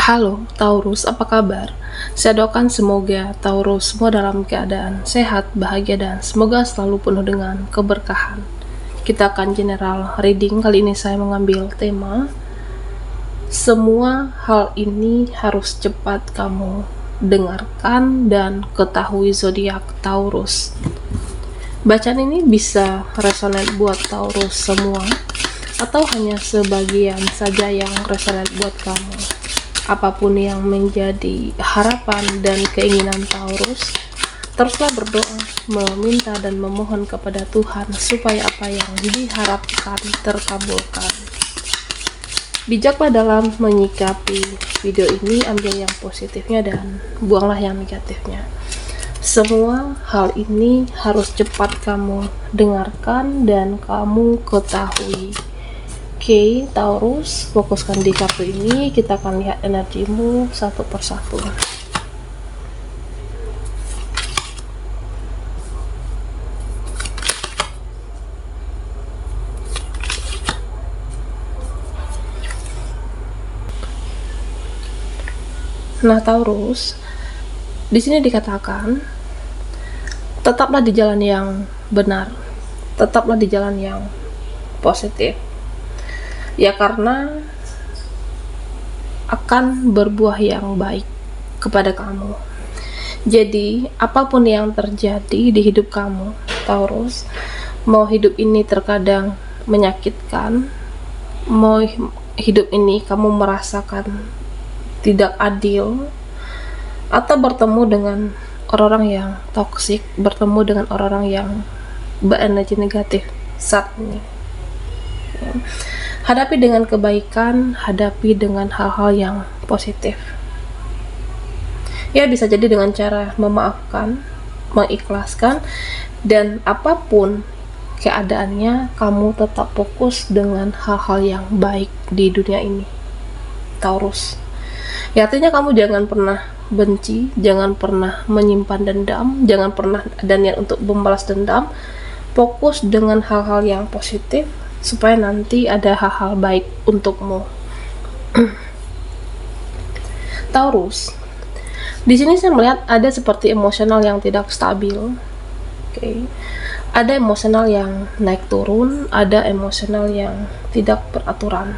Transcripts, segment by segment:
Halo Taurus, apa kabar? Saya doakan semoga Taurus semua dalam keadaan sehat, bahagia, dan semoga selalu penuh dengan keberkahan. Kita akan general reading. Kali ini saya mengambil tema semua hal ini harus cepat kamu dengarkan dan ketahui zodiak Taurus. Bacaan ini bisa resonate buat Taurus semua atau hanya sebagian saja yang resonate buat kamu. Apapun yang menjadi harapan dan keinginan Taurus, teruslah berdoa, meminta dan memohon kepada Tuhan supaya apa yang diharapkan terkabulkan. Bijaklah dalam menyikapi video ini, ambil yang positifnya dan buanglah yang negatifnya. Semua hal ini harus cepat kamu dengarkan dan kamu ketahui. Oke, Taurus, fokuskan di kartu ini. Kita akan lihat energimu satu persatu. Nah, Taurus, di sini dikatakan, tetaplah di jalan yang benar, tetaplah di jalan yang positif. Ya, karena akan berbuah yang baik kepada kamu. Jadi, apapun yang terjadi di hidup kamu, Taurus, mau hidup ini terkadang menyakitkan, mau hidup ini kamu merasakan tidak adil, atau bertemu dengan orang-orang yang toksik, bertemu dengan orang-orang yang berenergi negatif saat ini. Hadapi dengan kebaikan, hadapi dengan hal-hal yang positif. Ya, bisa jadi dengan cara memaafkan, mengikhlaskan, dan apapun keadaannya, kamu tetap fokus dengan hal-hal yang baik di dunia ini, Taurus. Ya, artinya kamu jangan pernah benci, jangan pernah menyimpan dendam, jangan pernah ada niat untuk membalas dendam. Fokus dengan hal-hal yang positif, supaya nanti ada hal-hal baik untukmu. Taurus, di sini saya melihat ada seperti emosional yang tidak stabil. Oke. Ada emosional yang naik turun, ada emosional yang tidak beraturan.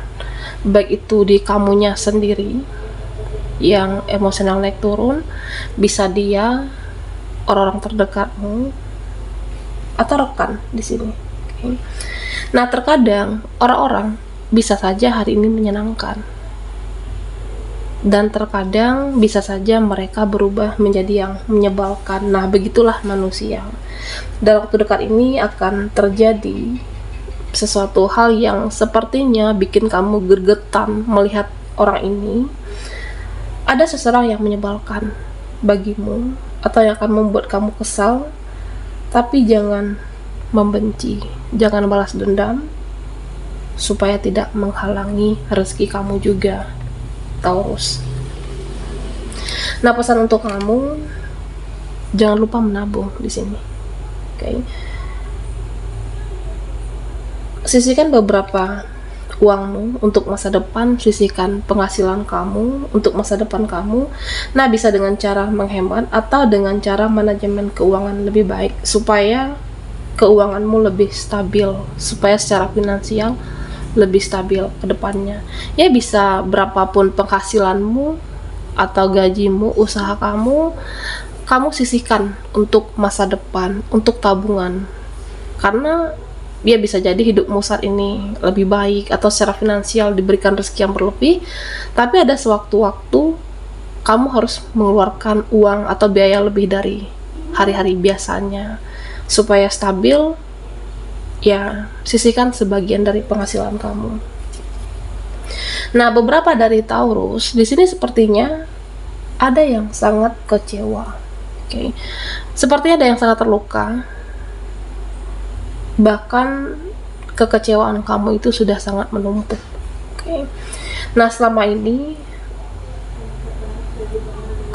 Baik itu di kamunya sendiri yang emosional naik turun, bisa dia, orang-orang terdekatmu, atau rekan di sini. Oke. Nah, terkadang orang-orang bisa saja hari ini menyenangkan, dan terkadang bisa saja mereka berubah menjadi yang menyebalkan. Nah, begitulah manusia. Dalam waktu dekat ini akan terjadi sesuatu hal yang sepertinya bikin kamu gergetan melihat orang ini. Ada seseorang yang menyebalkan bagimu atau yang akan membuat kamu kesal, tapi jangan membenci, jangan balas dendam, supaya tidak menghalangi rezeki kamu juga, Taurus. Nah, pesan untuk kamu, jangan lupa menabung di sini. Oke. Sisihkan beberapa uangmu untuk masa depan, sisihkan penghasilan kamu untuk masa depan kamu. Nah, bisa dengan cara menghemat atau dengan cara manajemen keuangan lebih baik, supaya keuanganmu lebih stabil, supaya secara finansial lebih stabil ke depannya. Ya, bisa berapapun penghasilanmu atau gajimu, usaha kamu sisihkan untuk masa depan, untuk tabungan. Karena dia bisa jadi hidupmu saat ini lebih baik atau secara finansial diberikan rezeki yang berlebih, tapi ada sewaktu-waktu kamu harus mengeluarkan uang atau biaya lebih dari hari-hari biasanya. Supaya stabil, ya sisihkan sebagian dari penghasilan kamu. Nah, beberapa dari Taurus di sini sepertinya ada yang sangat kecewa. Oke. Sepertinya ada yang sangat terluka. Bahkan kekecewaan kamu itu sudah sangat menumpuk. Oke. Nah, selama ini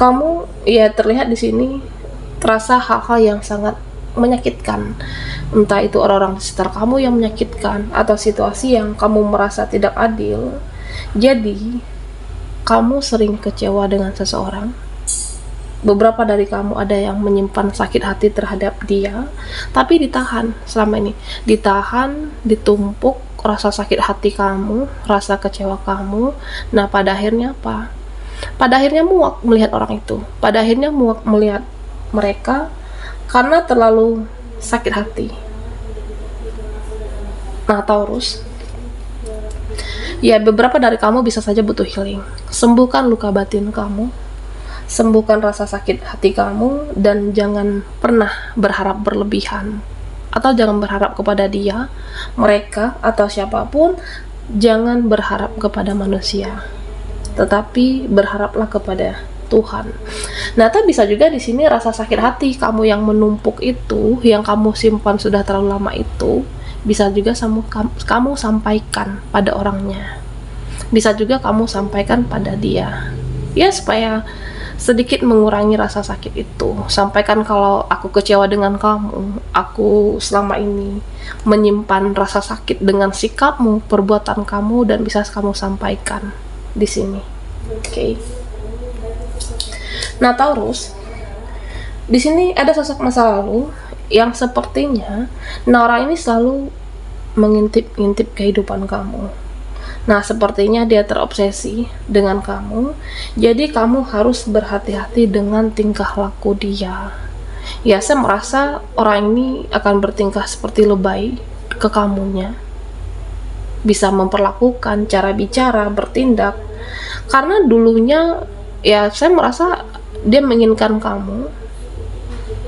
kamu ya terlihat di sini terasa hal-hal yang sangat menyakitkan, entah itu orang-orang di sekitar kamu yang menyakitkan atau situasi yang kamu merasa tidak adil. Jadi kamu sering kecewa dengan seseorang. Beberapa dari kamu ada yang menyimpan sakit hati terhadap dia, tapi ditahan selama ini. Ditahan, ditumpuk rasa sakit hati kamu, rasa kecewa kamu. Nah, pada akhirnya apa? Pada akhirnya muak melihat orang itu. Pada akhirnya muak melihat mereka karena terlalu sakit hati. Nah, Taurus, ya beberapa dari kamu bisa saja butuh healing. Sembuhkan luka batin kamu, sembuhkan rasa sakit hati kamu, dan jangan pernah berharap berlebihan. Atau jangan berharap kepada dia, mereka, atau siapapun. Jangan berharap kepada manusia, tetapi berharaplah kepada Tuhan. Nah, tapi bisa juga di sini rasa sakit hati kamu yang menumpuk itu, yang kamu simpan sudah terlalu lama itu, bisa juga kamu sampaikan pada orangnya. Bisa juga kamu sampaikan pada dia. Ya, supaya sedikit mengurangi rasa sakit itu. Sampaikan kalau aku kecewa dengan kamu, aku selama ini menyimpan rasa sakit dengan sikapmu, perbuatan kamu, dan bisa kamu sampaikan di sini. Oke. Nah, Taurus, di sini ada sosok masa lalu yang sepertinya, orang ini selalu mengintip-ngintip kehidupan kamu. Nah, sepertinya dia terobsesi dengan kamu. Jadi kamu harus berhati-hati dengan tingkah laku dia. Ya, saya merasa orang ini akan bertingkah seperti lebay ke kamunya. Bisa memperlakukan cara bicara, bertindak. Karena dulunya, ya saya merasa dia menginginkan kamu,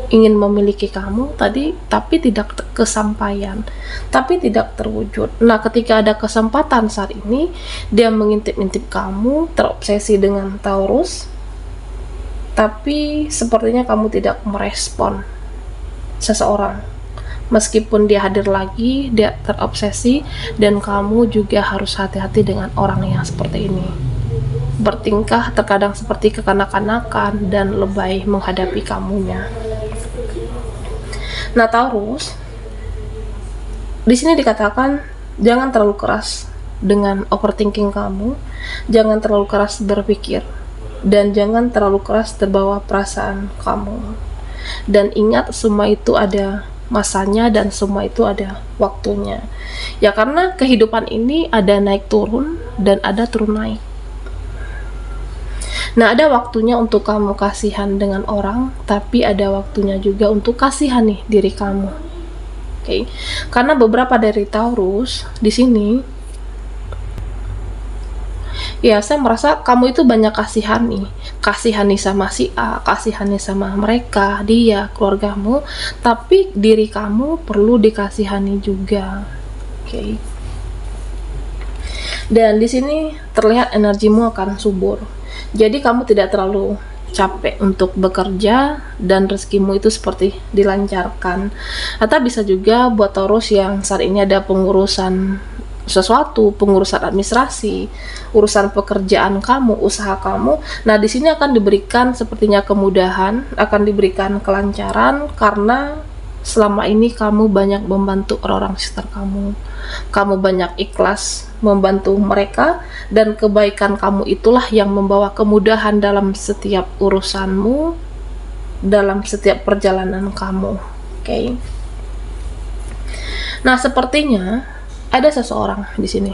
ingin memiliki kamu tapi tidak kesampaian, tapi tidak terwujud. Nah, ketika ada kesempatan saat ini, dia mengintip-intip kamu, terobsesi dengan Taurus, tapi sepertinya kamu tidak merespon seseorang. Meskipun dia hadir lagi, dia terobsesi, dan kamu juga harus hati-hati dengan orang yang seperti ini. Bertingkah terkadang seperti kekanak-kanakan dan lebay menghadapi kamunya. Nah, Taurus, di sini dikatakan jangan terlalu keras dengan overthinking kamu, jangan terlalu keras berpikir, dan jangan terlalu keras terbawa perasaan kamu. Dan ingat, semua itu ada masanya dan semua itu ada waktunya. Ya, karena kehidupan ini ada naik turun dan ada turun naik. Nah, ada waktunya untuk kamu kasihan dengan orang, tapi ada waktunya juga untuk kasihani diri kamu. Oke. Karena beberapa dari Taurus di sini, ya saya merasa kamu itu banyak kasihani sama si A, kasihani sama mereka, dia, keluargamu, tapi diri kamu perlu dikasihani juga. Oke. Dan di sini terlihat energimu akan subur. Jadi kamu tidak terlalu capek untuk bekerja dan rezekimu itu seperti dilancarkan. Atau bisa juga buat Taurus yang saat ini ada pengurusan sesuatu, pengurusan administrasi, urusan pekerjaan kamu, usaha kamu. Nah, di sini akan diberikan sepertinya kemudahan, akan diberikan kelancaran karena selama ini kamu banyak membantu orang-orang sekitar kamu. Kamu banyak ikhlas membantu mereka, dan kebaikan kamu itulah yang membawa kemudahan dalam setiap urusanmu, dalam setiap perjalanan kamu. Oke. Nah, sepertinya ada seseorang di sini.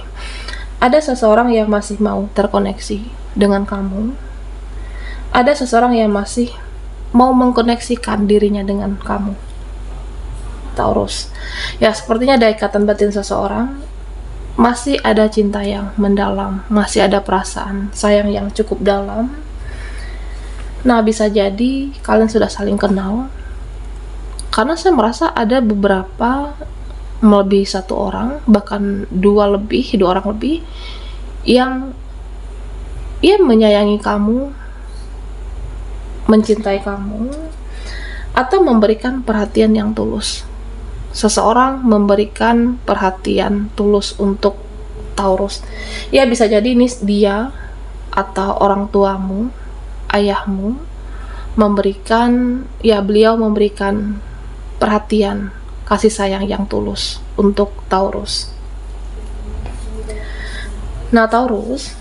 Ada seseorang yang masih mau terkoneksi dengan kamu. Ada seseorang yang masih mau mengkoneksikan dirinya dengan kamu, Taurus. Ya, sepertinya ada ikatan batin seseorang, masih ada cinta yang mendalam, masih ada perasaan sayang yang cukup dalam. Nah, bisa jadi kalian sudah saling kenal, karena saya merasa ada beberapa, melebihi satu orang, bahkan dua orang lebih, yang menyayangi kamu, mencintai kamu, atau memberikan perhatian yang tulus. Seseorang memberikan perhatian tulus untuk Taurus. Ya, bisa jadi ini dia atau orang tuamu, ayahmu, beliau memberikan perhatian, kasih sayang yang tulus untuk Taurus. Nah, Taurus,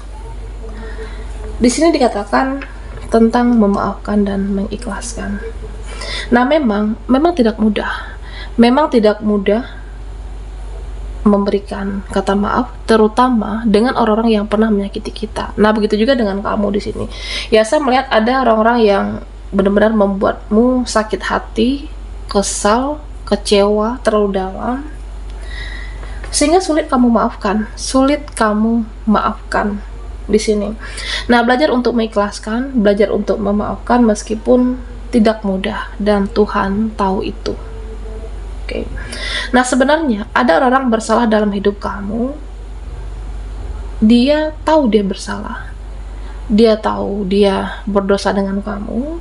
Di sini dikatakan tentang memaafkan dan mengikhlaskan. Nah, memang tidak mudah. Memang tidak mudah memberikan kata maaf, terutama dengan orang-orang yang pernah menyakiti kita. Nah, begitu juga dengan kamu di sini. Ya, saya melihat ada orang-orang yang benar-benar membuatmu sakit hati, kesal, kecewa terlalu dalam, sehingga sulit kamu maafkan di sini. Nah, belajar untuk mengikhlaskan, belajar untuk memaafkan meskipun tidak mudah, dan Tuhan tahu itu. Oke. Nah, sebenarnya ada orang bersalah dalam hidup kamu. Dia tahu dia bersalah. Dia tahu dia berdosa dengan kamu.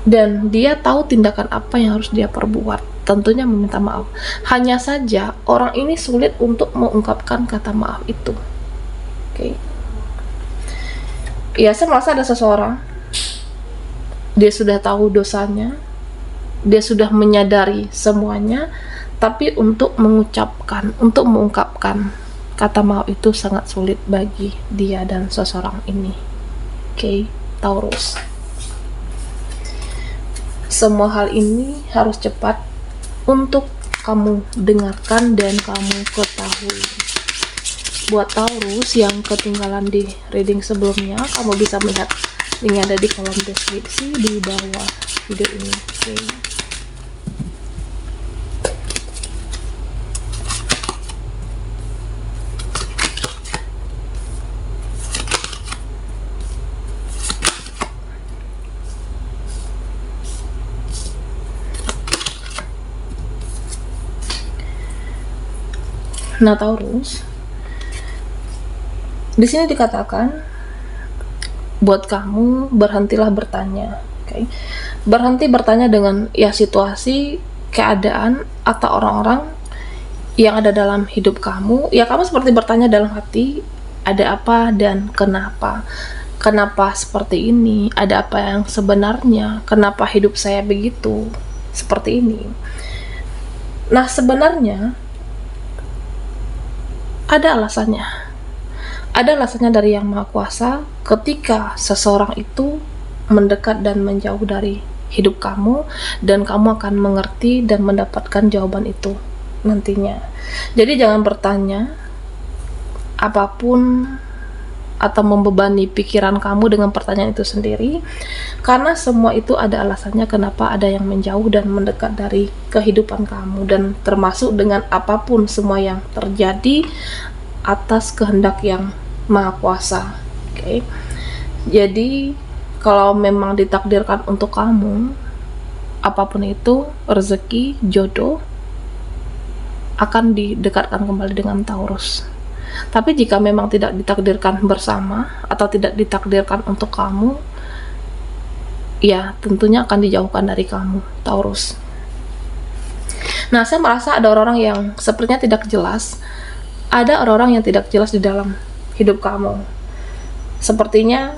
Dan dia tahu tindakan apa yang harus dia perbuat. Tentunya meminta maaf. Hanya saja orang ini sulit untuk mengungkapkan kata maaf itu. Oke. Ya, saya merasa ada seseorang, dia sudah tahu dosanya, dia sudah menyadari semuanya, tapi untuk mengungkapkan kata maaf itu sangat sulit bagi dia dan seseorang ini. Oke, Taurus. Semua hal ini harus cepat untuk kamu dengarkan dan kamu ketahui. Buat Taurus yang ketinggalan di reading sebelumnya, kamu bisa melihat link ada di kolom deskripsi di bawah video ini. Okay. Nah, Taurus, di sini dikatakan buat kamu berhentilah bertanya. Okay? Berhenti bertanya dengan situasi, keadaan, atau orang-orang yang ada dalam hidup kamu. Ya, kamu seperti bertanya dalam hati, ada apa dan kenapa? Kenapa seperti ini? Ada apa yang sebenarnya? Kenapa hidup saya begitu? Seperti ini. Nah, sebenarnya ada alasannya. Ada alasannya dari Yang Maha Kuasa ketika seseorang itu mendekat dan menjauh dari hidup kamu, dan kamu akan mengerti dan mendapatkan jawaban itu nantinya. Jadi jangan bertanya apapun atau membebani pikiran kamu dengan pertanyaan itu sendiri, karena semua itu ada alasannya kenapa ada yang menjauh dan mendekat dari kehidupan kamu, dan termasuk dengan apapun semua yang terjadi atas kehendak Yang Maha Kuasa. Oke. Jadi kalau memang ditakdirkan untuk kamu, apapun itu, rezeki, jodoh akan didekatkan kembali dengan Taurus. Tapi jika memang tidak ditakdirkan bersama atau tidak ditakdirkan untuk kamu, ya tentunya akan dijauhkan dari kamu, Taurus. Nah, saya merasa ada orang-orang yang sepertinya tidak jelas. Ada orang-orang yang tidak jelas di dalam hidup kamu. Sepertinya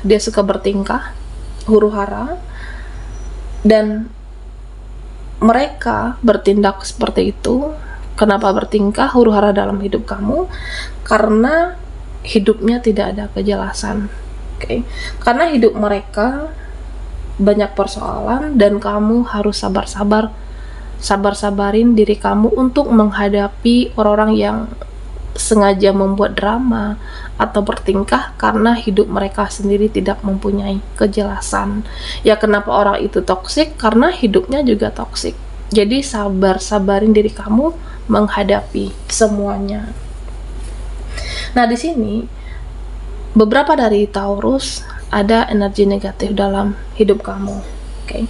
dia suka bertingkah huru-hara, dan mereka bertindak seperti itu. Kenapa bertingkah huru-hara dalam hidup kamu? Karena hidupnya tidak ada kejelasan. Oke. Karena hidup mereka banyak persoalan, dan kamu harus sabar-sabarin diri kamu untuk menghadapi orang-orang yang sengaja membuat drama atau bertingkah karena hidup mereka sendiri tidak mempunyai kejelasan. Ya, kenapa orang itu toksik? Karena hidupnya juga toksik. Jadi sabarin diri kamu menghadapi semuanya. Nah, di sini beberapa dari Taurus ada energi negatif dalam hidup kamu. Oke.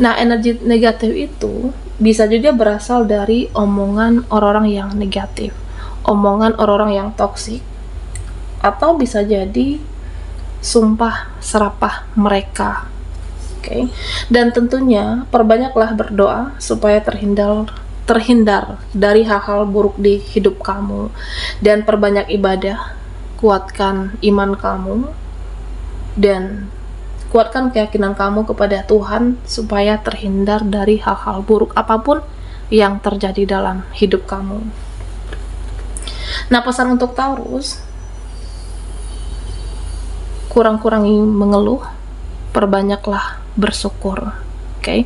Nah, energi negatif itu bisa juga berasal dari omongan orang-orang yang negatif, omongan orang-orang yang toksik, atau bisa jadi sumpah serapah mereka. Oke. Dan tentunya perbanyaklah berdoa supaya terhindar dari hal-hal buruk di hidup kamu, dan perbanyak ibadah, kuatkan iman kamu, dan kuatkan keyakinan kamu kepada Tuhan supaya terhindar dari hal-hal buruk apapun yang terjadi dalam hidup kamu. Nah, pesan untuk Taurus, kurang-kurangi mengeluh, perbanyaklah bersyukur. Oke,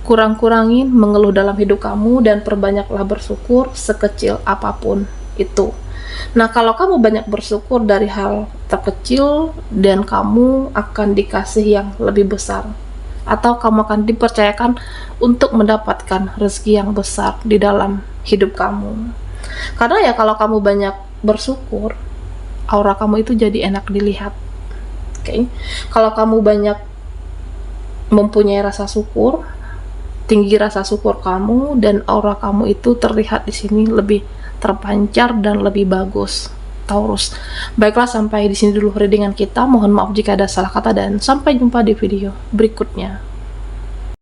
kurang-kurangin mengeluh dalam hidup kamu dan perbanyaklah bersyukur sekecil apapun itu. Nah, kalau kamu banyak bersyukur dari hal terkecil, dan kamu akan dikasih yang lebih besar, atau kamu akan dipercayakan untuk mendapatkan rezeki yang besar di dalam hidup kamu. Karena ya kalau kamu banyak bersyukur, aura kamu itu jadi enak dilihat. Oke, kalau kamu banyak mempunyai rasa syukur, tinggi rasa syukur kamu, dan aura kamu itu terlihat di sini lebih terpancar dan lebih bagus, Taurus. Baiklah, sampai di sini dulu readingan kita. Mohon maaf jika ada salah kata dan sampai jumpa di video berikutnya.